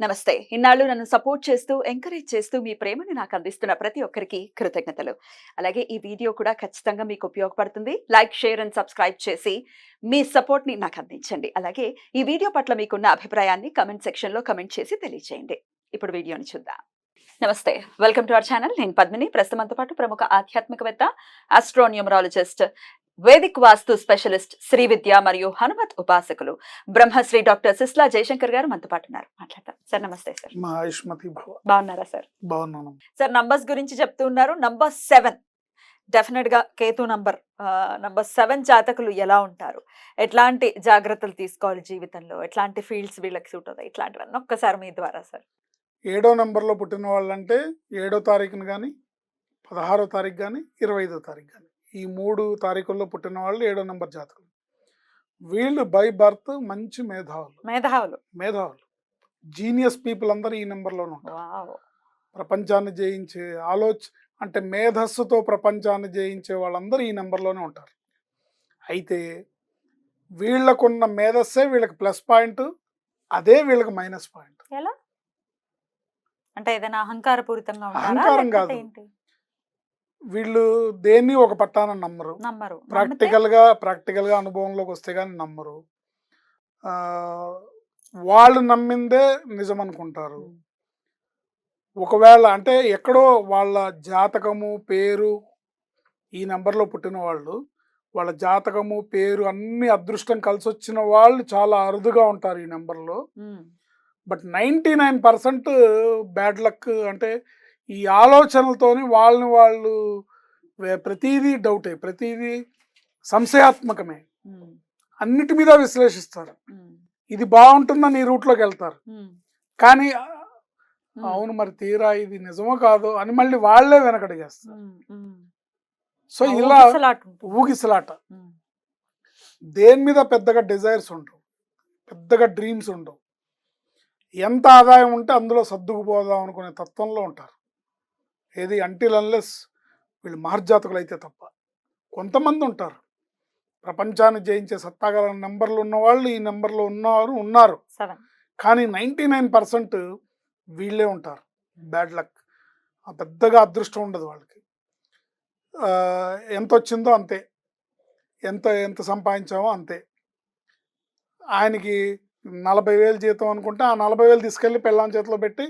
నమస్తే. ఇన్నాళ్ళు నన్ను సపోర్ట్ చేస్తూ, ఎంకరేజ్ చేస్తూ మీ ప్రేమని నాకు అందిస్తున్న ప్రతి ఒక్కరికి కృతజ్ఞతలు. అలాగే ఈ వీడియో కూడా ఖచ్చితంగా మీకు ఉపయోగపడుతుంది. లైక్, షేర్ అండ్ సబ్స్క్రైబ్ చేసి మీ సపోర్ట్‌ని నాకు అందించండి. అలాగే ఈ వీడియో పట్ల మీకున్న అభిప్రాయాన్ని కామెంట్ సెక్షన్‌లో కామెంట్ చేసి తెలియజేయండి. ఇప్పుడు వీడియోని చూద్దాం. నమస్తే. Welcome to our channel. నేను పద్మిని. ప్రస్తుతం మనతో పాటు ప్రముఖ ఆధ్యాత్మికవేత్త, ఆస్ట్రోన్యూమరాలజిస్ట్, వేదిక్ వాస్తు స్పెషలిస్ట్, శ్రీ విద్య మరియు హనుమత్ ఉపాసకులు బ్రహ్మశ్రీ డాక్టర్ సిస్లా జయశంకర్ గారు మనతో పాటు ఉన్నారు. మాట్లాడతాం సార్. నమస్తే సార్. బాగున్నారా సార్? బాగున్నాను సార్. నంబర్స్ గురించి చెప్తూ ఉన్నారు. నంబర్ 7 డెఫినెట్ గా కేతు నంబర్. నంబర్ 7 జాతకులు ఎలా ఉంటారు, ఎట్లాంటి జాగ్రత్తలు తీసుకోవాలి జీవితంలో, ఎట్లాంటి ఫీల్డ్స్ వీళ్ళకి సూట్ అవుతాయి, ఇట్లాంటివన్నీ ఒక్కసారి మీ ద్వారా సార్. 7వ నంబర్లో పుట్టిన వాళ్ళంటే 7వ తారీఖున కానీ, 16వ తారీఖు కానీ, 25వ తారీఖు కానీ, ఈ 3 తారీఖుల్లో పుట్టిన వాళ్ళు 7వ నంబర్ జాతకులు. వీళ్ళు బై బర్త్ మంచి మేధావులు జీనియస్ పీపుల్ అందరూ ఈ నెంబర్లోనే ఉంటారు. ప్రపంచాన్ని జయించే అంటే మేధస్సుతో ప్రపంచాన్ని జయించే వాళ్ళందరూ ఈ నెంబర్లోనే ఉంటారు. అయితే వీళ్ళకున్న మేధస్సే వీళ్ళకి ప్లస్ పాయింట్, అదే వీళ్ళకి మైనస్ పాయింట్. ఎలా అంటే ఏదైనా అహంకారపూరితంగా అహంకారం కాదు, వీళ్ళు దేన్ని ఒక పట్టాన నమ్మరు. ప్రాక్టికల్ గా అనుభవంలోకి వస్తే కానీ నమ్మరు. వాళ్ళు నమ్మిందే నిజం అనుకుంటారు. ఒకవేళ అంటే ఎక్కడో వాళ్ళ జాతకము, పేరు, ఈ నెంబర్లో పుట్టిన వాళ్ళు, వాళ్ళ జాతకము, పేరు అన్ని అదృష్టం కలిసి వచ్చిన వాళ్ళు చాలా అరుదుగా ఉంటారు ఈ నెంబర్లో. But 99% bad luck. అంటే ఈ ఆలోచనలతోని వాళ్ళు ప్రతిదీ డౌటే, ప్రతిదీ సంశయాత్మకమే, అన్నిటి మీద విశ్లేషిస్తారు. ఇది బాగుంటుందని ఈ రూట్లోకి వెళ్తారు, కానీ అవును మరి తీరా ఇది నిజమో కాదో అని మళ్ళీ వాళ్ళే వెనకడిగేస్తారు. సో ఇలా ఊగిసలాట. దేని మీద పెద్దగా డిజైర్స్ ఉండవు, పెద్దగా డ్రీమ్స్ ఉండవు. ఎంత ఆదాయం ఉంటే అందులో సర్దుకుపోదాం అనుకునే తత్వంలో ఉంటారు. ఏది అంటిల్ అన్లెస్ వీళ్ళు మహర్జాతకులు అయితే తప్ప. కొంతమంది ఉంటారు ప్రపంచాన్ని జయించే సత్తాగల నెంబర్లు ఉన్నవాళ్ళు, ఈ నెంబర్లో ఉన్నారు. కానీ 99% వీళ్ళే ఉంటారు బ్యాడ్ లక్. పెద్దగా అదృష్టం ఉండదు వాళ్ళకి. ఎంత వచ్చిందో అంతే, ఎంత సంపాదించామో అంతే. ఆయనకి 40,000 జీతం అనుకుంటే ఆ 40,000 తీసుకెళ్ళి పెళ్ళాం చేతిలో పెట్టి,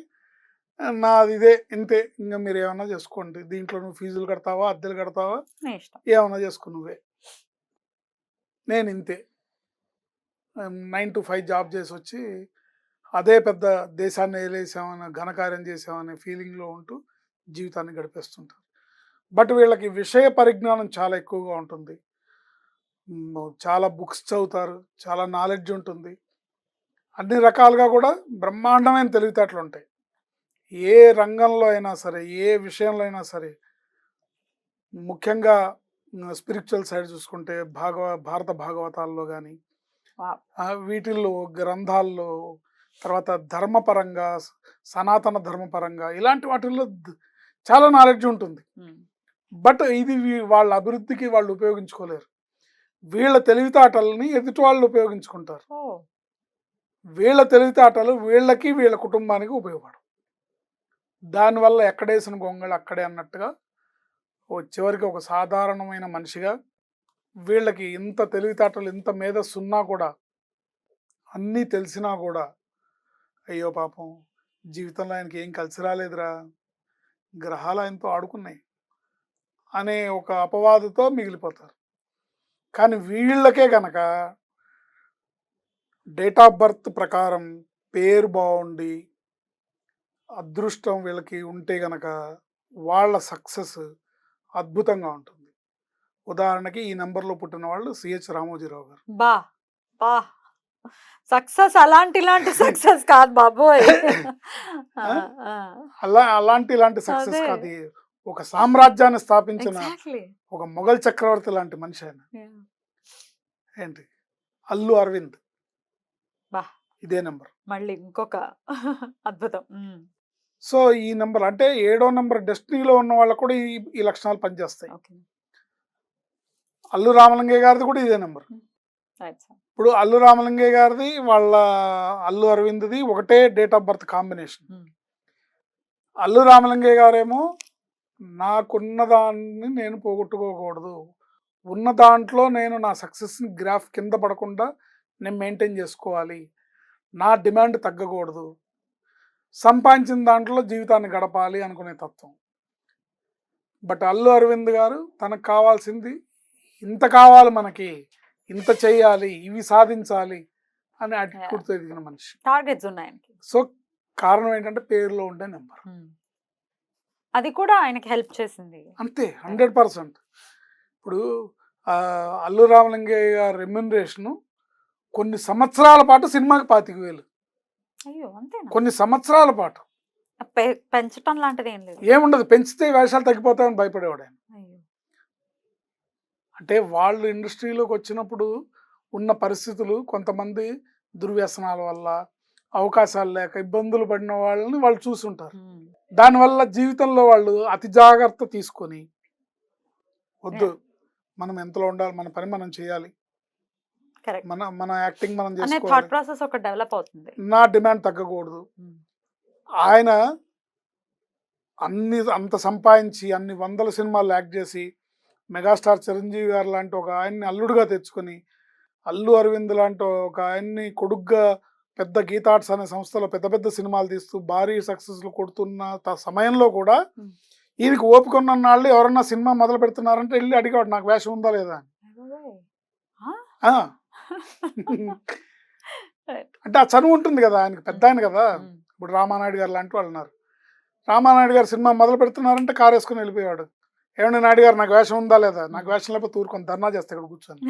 నాది ఇదే ఇంతే, ఇంకా మీరు ఏమన్నా చేసుకోండి, దీంట్లో నువ్వు ఫీజులు కడతావా, అద్దెలు కడతావా, ఏమన్నా చేసుకో, నువ్వే, నేను ఇంతే 9 to 5 జాబ్ చేసి వచ్చి అదే పెద్ద దేశాన్ని వేలేసామని, ఘనకార్యం చేసామనే ఫీలింగ్లో ఉంటూ జీవితాన్ని గడిపేస్తుంటారు. బట్ వీళ్ళకి విషయ పరిజ్ఞానం చాలా ఎక్కువగా ఉంటుంది. చాలా బుక్స్ చదువుతారు, చాలా నాలెడ్జ్ ఉంటుంది, అన్ని రకాలుగా కూడా బ్రహ్మాండమైన తెలివితేటలు ఉంటాయి. ఏ రంగంలో అయినా సరే, ఏ విషయంలో అయినా సరే. ముఖ్యంగా స్పిరిచువల్ సైడ్ చూసుకుంటే భారత భాగవతాల్లో కానీ, వీటిల్లో గ్రంథాల్లో, తర్వాత ధర్మపరంగా, సనాతన ధర్మపరంగా, ఇలాంటి వాటిల్లో చాలా నాలెడ్జ్ ఉంటుంది. బట్ ఇది వాళ్ళ అభివృద్ధికి వాళ్ళు ఉపయోగించుకోలేరు. వీళ్ళ తెలివితేటలని ఎదుటి వాళ్ళు ఉపయోగించుకుంటారు. వీళ్ళ తెలివితేటలు వీళ్ళకి, వీళ్ళ కుటుంబానికి ఉపయోగపడవు. దానివల్ల ఎక్కడేసిన గొంగళి అక్కడే అన్నట్టుగా చివరికి ఒక సాధారణమైన మనిషిగా, వీళ్ళకి ఇంత తెలివితేటలు, ఇంత మేధస్సు ఉన్నా కూడా, అన్నీ తెలిసినా కూడా, అయ్యో పాపం జీవితంలో ఆయనకి ఏం కలిసి రాలేదురా, గ్రహాలు ఆయనతో ఆడుకున్నాయి అనే ఒక అపవాదుతో మిగిలిపోతారు. కానీ వీళ్ళకే గనక డేట్ ఆఫ్ బర్త్ ప్రకారం పేరు బాగుండి అదృష్టం వీళ్ళకి ఉంటే గనక వాళ్ళ సక్సెస్ అద్భుతంగా ఉంటుంది. ఉదాహరణకి ఈ నెంబర్లో పుట్టిన వాళ్ళు సిహెచ్ రామోజీరావు గారు. సక్సెస్ ఇలాంటి సక్సెస్ కాదు బాబోయ్. ఇలాంటి సక్సెస్ కాదు, ఒక సామ్రాజ్యాన్ని స్థాపించిన ఒక మొఘల్ చక్రవర్తి లాంటి మనిషి ఆయన. ఏంటి అల్లు అరవింద్, ఇదే నెంబర్. మళ్ళీ ఇంకొక అద్భుతం. సో ఈ నెంబర్ అంటే 7వ నెంబర్ డెస్టినీలో ఉన్న వాళ్ళకు కూడా ఈ లక్షణాలు పనిచేస్తాయి. అల్లు రామలింగయ్య గారిది కూడా ఇదే నెంబర్. ఇప్పుడు అల్లు రామలింగయ్య గారిది వాళ్ళ అల్లు అరవింద్ది ఒకటే date of birth combination. Allu Ramalingaiah గారేమో నాకున్న దాన్ని నేను పోగొట్టుకోకూడదు, ఉన్న దాంట్లో నేను నా సక్సెస్ని గ్రాఫ్ కింద పడకుండా నేను మెయింటైన్ చేసుకోవాలి, నా డిమాండ్ తగ్గకూడదు, సంపాదించిన దాంట్లో జీవితాన్ని గడపాలి అనుకునే తత్వం. బట్ అల్లు అరవింద్ గారు తనకు కావాల్సింది ఇంత కావాలి, మనకి ఇంత చేయాలి, ఇవి సాధించాలి అనే యాటిట్యూడ్తో ఎదిగిన మనిషి. టార్గెట్స్ ఉన్నాయి ఆయనకి. సో కారణం ఏంటంటే పేరులో ఉండే నెంబర్, అది కూడా ఆయనకి హెల్ప్ చేసింది అంతే 100%. ఇప్పుడు అల్లు రామలింగయ్య గారి రెమ్యునరేషన్ కొన్ని సంవత్సరాల పాటు సినిమాకి 25,000. అయ్యో అంతేనా? కొన్ని సంవత్సరాల పాటు పెంచటం లాంటిది ఏం లేదు. ఏముండదు, పెంచితే వేషాలు తగ్గిపోతాయని భయపడేవాడు ఆయన. అయ్యో. అంటే వాళ్ళు ఇండస్ట్రీలోకి వచ్చినప్పుడు ఉన్న పరిస్థితులు, కొంతమంది దుర్వ్యసనాల వల్ల, అవకాశాలు లేక ఇబ్బందులు పడిన వాళ్ళని వాళ్ళు చూసుంటారు. దానివల్ల జీవితంలో వాళ్ళు అతి జాగ్రత్త తీసుకొని వద్దు, మనం ఎంతలో ఉండాలి, మన పని మనం చేయాలి, కరెక్ట్. మన యాక్టింగ్ మనం అనే థాట్ చేసుకోవాలి, ప్రాసెస్ ఒక డెవలప్ అవుతుంది. నా డిమాండ్ తగ్గకూడదు. ఆయన అంత సంపాదించి అన్ని వందల సినిమాలు యాక్ట్ చేసి మెగాస్టార్ చిరంజీవి గారు లాంటి ఒక ఆయన్ని అల్లుడుగా తెచ్చుకొని, అల్లు అరవింద్ లాంటి ఒక ఆయన్ని కొడుగ్గా పెద్ద గీతార్ట్స్ అనే సంస్థలో పెద్ద పెద్ద సినిమాలు తీస్తూ భారీ సక్సెస్లు కొడుతున్న సమయంలో కూడా ఈయనకి ఓపిక ఉన్న నాళ్ళు ఎవరన్నా సినిమా మొదలు పెడుతున్నారంటే వెళ్ళి అడిగాడు, నాకు వేషం ఉందా లేదా అని. అంటే ఆ చనువు ఉంటుంది కదా ఆయనకి, పెద్ద ఆయన కదా. ఇప్పుడు రామానాయుడు గారు లాంటి వాళ్ళు ఉన్నారు, రామానాయుడు గారు సినిమా మొదలు పెడుతున్నారంటే కారు వేసుకుని వెళ్ళిపోయాడు. ఏమండి నాయుడు గారు, నాకు వేషం ఉందా లేదా, నాకు వేషం లేకపోతే ఊరుకొని ధర్నా చేస్తే ఇక్కడ కూర్చొని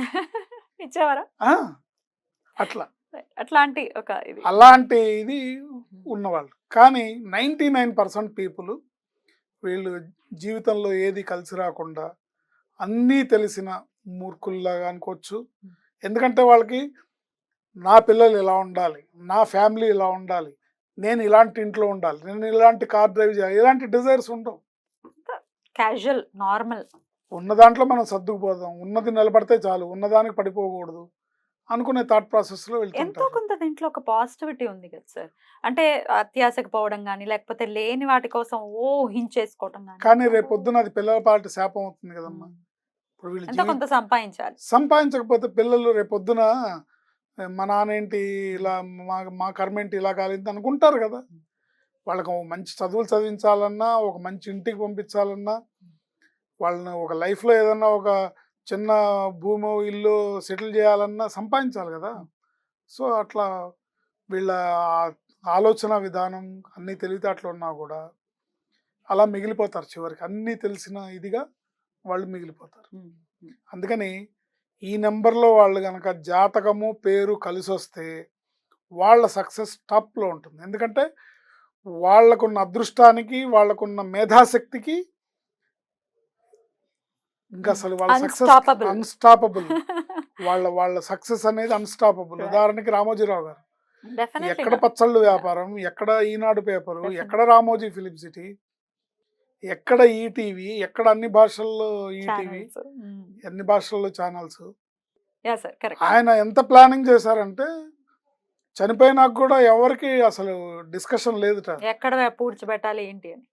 ఇచ్చేవారా? అట్లా అట్లాంటి ఒక అలాంటి ఇది ఉన్నవాళ్ళు. కానీ 99% పీపుల్ వీళ్ళు జీవితంలో ఏది కలిసి రాకుండా అన్నీ తెలిసిన మూర్ఖుల్లాగా అనుకోవచ్చు. ఎందుకంటే వాళ్ళకి నా పిల్లలు ఇలా ఉండాలి, నా ఫ్యామిలీ ఇలా ఉండాలి, నేను ఇలాంటి ఇంట్లో ఉండాలి, నేను ఇలాంటి కార్ డ్రైవ్ చేయాలి, ఇలాంటి డిజైర్స్ ఉండవు. Casual, normal. ఉన్న దాంట్లో మనం సర్దుకుపోదాం, ఉన్నది నిలబడితే చాలు, ఉన్నదానికి పడిపోకూడదు అనుకునే థాట్ ప్రాసెస్లో ఎంతో వెళ్తుంటారు. కొంత దీంట్లో ఒక పాజిటివిటీ ఉంది కదా సార్. అంటే అత్యాశకు పోవడం కానీ, లేకపోతే లేని వాటి కోసం ఊహించేసుకోవడం కానీ రేపు పొద్దున అది పిల్లల పాటి శాపం అవుతుంది కదమ్మా. ఇప్పుడు వీళ్ళు ఎంతో కొంత సంపాదించాలి. సంపాదించకపోతే పిల్లలు రేపు పొద్దున మా నాన్నేంటి ఇలా, మా కర్మ ఏంటి ఇలా కాలేదు అనుకుంటారు కదా. వాళ్ళకి మంచి చదువులు చదివించాలన్నా, ఒక మంచి ఇంటికి పంపించాలన్నా, వాళ్ళని ఒక లైఫ్లో ఏదన్నా ఒక చిన్న భూమో ఇల్లు సెటిల్ చేయాలన్నా సంపాదించాలి కదా. సో అట్లా వీళ్ళ ఆలోచన విధానం అన్నీ తెలివితేటలు ఉన్నా కూడా అలా మిగిలిపోతారు, చివరికి అన్నీ తెలిసిన ఇదిగా వాళ్ళు మిగిలిపోతారు. అందుకని ఈ నెంబర్లో వాళ్ళు కనుక జాతకము పేరు కలిసి వస్తే వాళ్ళ సక్సెస్ టాప్లో ఉంటుంది. ఎందుకంటే వాళ్ళకున్న అదృష్టానికి, వాళ్ళకున్న మేధాశక్తికి ఇంకా అసలు వాళ్ళ సక్సెస్ అన్స్టాపబుల్. వాళ్ళ సక్సెస్ అనేది అన్స్టాపబుల్. ఉదాహరణకి రామోజీరావు గారు, ఎక్కడ పచ్చళ్ళు వ్యాపారం, ఎక్కడ ఈనాడు పేపరు, ఎక్కడ రామోజీ ఫిలిం సిటీ, ఎక్కడ ఈటీవీ, ఎక్కడ అన్ని భాషల్లో ఈటీవీ, అన్ని భాషల్లో ఛానల్స్. ఆయన ఎంత ప్లానింగ్ చేశారంటే చనిపోయినాక కూడా ఎవరికి అసలు డిస్కషన్ లేదు, ఎక్కడ పూడ్చిపెట్టాలి ఏంటి అని.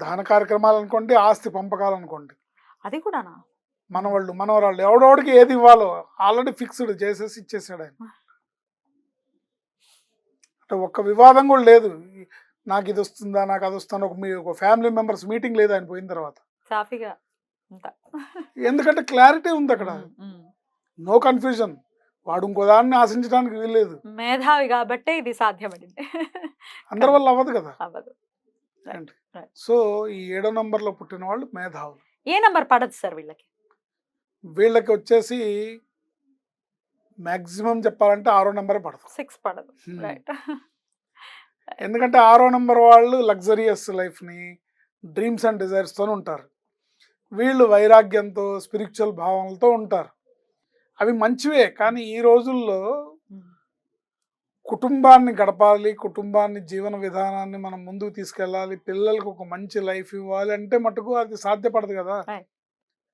దహన కార్యక్రమాలు అనుకోండి, ఆస్తి పంపకాలు అనుకోండి, అది కూడా మనవాళ్ళు మనవరాళ్ళు ఎవడెవడికి ఏది ఇవ్వాలో ఆల్రెడీ ఫిక్స్డ్ చేసేసి ఇచ్చేసాడు ఆయన. అంటే ఒక్క వివాదం కూడా లేదు, నాకు ఇది వస్తుందా, నాకు అది వస్తుందా, ఒక ఫ్యామిలీ మెంబర్స్ మీటింగ్ లేదు ఆయన పోయిన తర్వాత. ఎందుకంటే క్లారిటీ ఉంది అక్కడ, నో కన్ఫ్యూజన్. వాడు ఇంకో దాన్ని ఆశించడానికి వీల్లేదు, మేధావి కాబట్టి ఇది సాధ్యపడింది. అందరి వల్ల అవ్వదు కదా. సో ఈ 7వ నంబర్లో పుట్టిన వాళ్ళు మేధావులు. ఏ నంబర్ పడదు సార్ వీళ్ళకి? వీళ్ళకి వచ్చేసి మాక్సిమం చెప్పాలంటే 6వ నంబరే పడదు, 6 పడదు. ఎందుకంటే 6వ నంబర్ వాళ్ళు లగ్జరియస్ లైఫ్ని, డ్రీమ్స్ అండ్ డిజైర్స్తో ఉంటారు. వీళ్ళు వైరాగ్యంతో, స్పిరిచువల్ భావనలతో ఉంటారు. అవి మంచివే, కానీ ఈ రోజుల్లో కుటుంబాన్ని గడపాలి, కుటుంబాన్ని, జీవన విధానాన్ని మనం ముందుకు తీసుకెళ్ళాలి, పిల్లలకు ఒక మంచి లైఫ్ ఇవ్వాలి అంటే మటుకు అది సాధ్యపడదు కదా.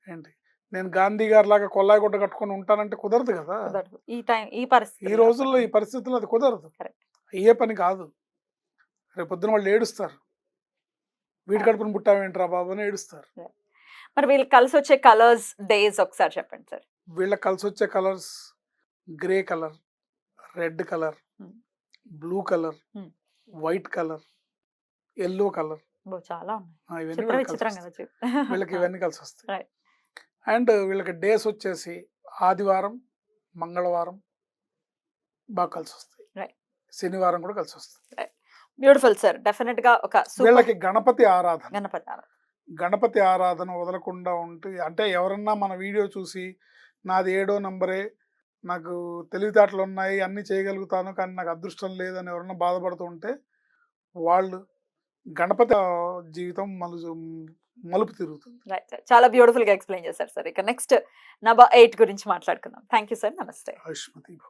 ఏంటి నేను గాంధీ గారి లాగా కొల్లాయి గుడ్డ కట్టుకొని ఉంటానంటే కుదరదు కదా. కుదరదు. ఈ ఈ పరిస్థితి రోజుల్లో ఈ పరిస్థితుల్లో అది కుదరదు. Correct. అయ్యే పని కాదు. రేపొద్దున వాళ్ళు ఏడుస్తారు. వీడి కడుపున పుట్టావేంట్రా బాబు అని ఏడుస్తారు. మరి వీళ్ళకి కలిసి వచ్చే కలర్స్ డేస్ ఒకసారి చెప్పండి సార్. వీళ్ళకి కలిసి వచ్చే colours grey colour, red colour, Hmm. Blue colour, Hmm. White colour, yellow colour, చాలా ఉన్నాయి. ఇవన్నీ చిత్ర వీళ్ళకి కలిసి విచిత్రంగా వస్తాయి. వచ్చి వీళ్ళకి ఇవన్నీ కలిసి వస్తాయి. Right. అండ్ వీళ్ళకి డేస్ వచ్చేసి ఆదివారం, మంగళవారం బాగా కలిసి వస్తాయి. Right. శనివారం కూడా కలిసి వస్తాయి. Beautiful sir. డెఫినెట్ గా ఒక వీళ్ళకి గణపతి ఆరాధన, గణపతి ఆరాధన. గణపతి ఆరాధన వదలకుండా ఉంటే, అంటే ఎవరన్నా మన వీడియో చూసి నాది 7వ నంబరే, నాకు తెలివితేటలు ఉన్నాయి, అన్ని చేయగలుగుతాను, కానీ నాకు అదృష్టం లేదని ఎవరన్నా బాధపడుతూ ఉంటే వాళ్ళు గణపతి జీవితం మలుపు తిరుగుతుంది. Right sir. చాలా బ్యూటిఫుల్ గా ఎక్స్ప్లెయిన్ చేశారు సార్. ఇక నెక్స్ట్ నబా 8 గురించి మాట్లాడుకుందాం. Thank you sir. నమస్తే. ఆయుష్మతి భవ.